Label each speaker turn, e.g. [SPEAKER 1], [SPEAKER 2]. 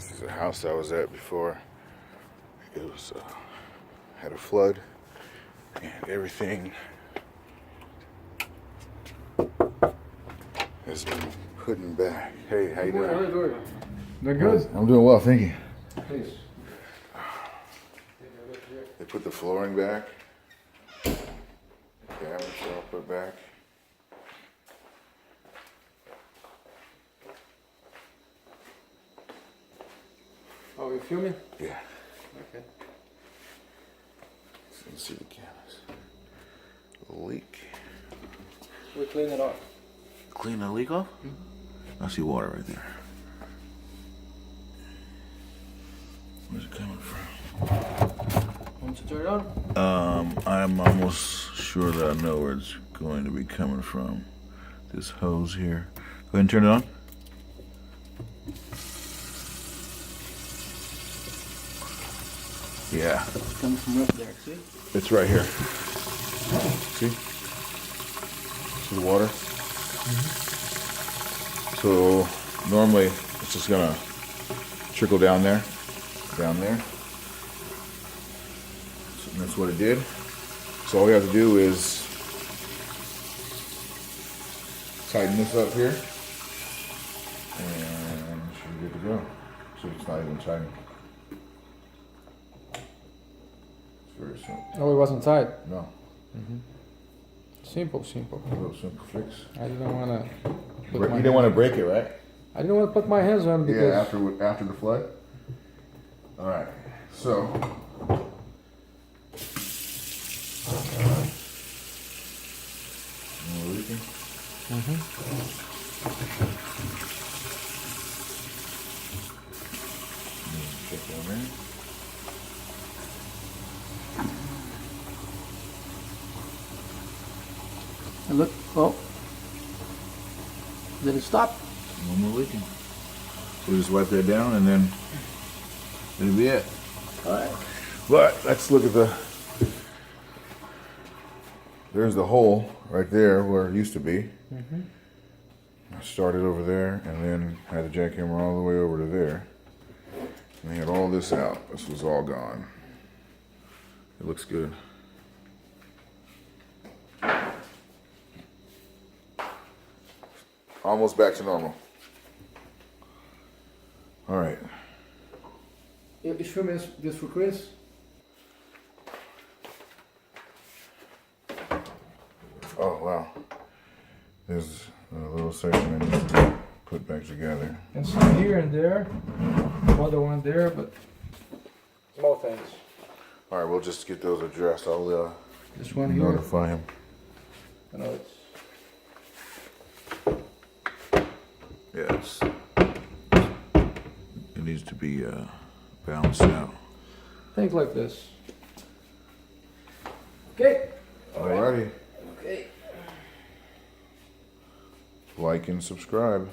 [SPEAKER 1] This is a house I was at before. It was had a flood and everything has been putting back. Hey, how you doing?
[SPEAKER 2] How are you doing? Doing good?
[SPEAKER 1] I'm doing well, thank you.
[SPEAKER 2] Please.
[SPEAKER 1] They put the flooring back. Cabinets are all put back.
[SPEAKER 2] Oh, you filming?
[SPEAKER 1] Yeah.
[SPEAKER 2] Okay.
[SPEAKER 1] So you can see the cameras. Leak.
[SPEAKER 2] We clean it off.
[SPEAKER 1] Clean the leak off? I see water right there. Where's it coming from?
[SPEAKER 2] Want to turn it on?
[SPEAKER 1] I'm almost sure that I know where it's going to be coming from. This hose here. Go ahead and turn it on. Yeah,
[SPEAKER 2] It comes from up there, see?
[SPEAKER 1] it's right here. See? See the water? So normally it's just gonna trickle down there. So that's what it did. So all we have to do is tighten this up here, and it should be good to go. So it's not even tight. It's very simple.
[SPEAKER 2] Oh, it wasn't tight.
[SPEAKER 1] No,
[SPEAKER 2] Simple.
[SPEAKER 1] a little simple fix.
[SPEAKER 2] I didn't want to.
[SPEAKER 1] You didn't want to break it, right?
[SPEAKER 2] I didn't want to put my hands on it because.
[SPEAKER 1] Yeah, after the flood. All right, so. Leaking. Check down there.
[SPEAKER 2] And look. Oh. Did it stop?
[SPEAKER 1] No more leaking. So we just wipe that down and then that'll be it.
[SPEAKER 2] All right.
[SPEAKER 1] But let's look at the. There's the hole right there where it used to be. I started over there and then had the jackhammer all the way over to there. And they had all this out. This was all gone. It looks good. Almost back to normal. All right.
[SPEAKER 2] You film this for Chris?
[SPEAKER 1] Oh, wow. There's a little section I need to put back together.
[SPEAKER 2] And some here and there. Other one there, but small things.
[SPEAKER 1] All right, we'll just get those addressed. I'll
[SPEAKER 2] This one here.
[SPEAKER 1] notify him.
[SPEAKER 2] I know it's.
[SPEAKER 1] Yes. It needs to be balanced out.
[SPEAKER 2] Think like this. Okay.
[SPEAKER 1] Alrighty.
[SPEAKER 2] Okay.
[SPEAKER 1] Like and subscribe.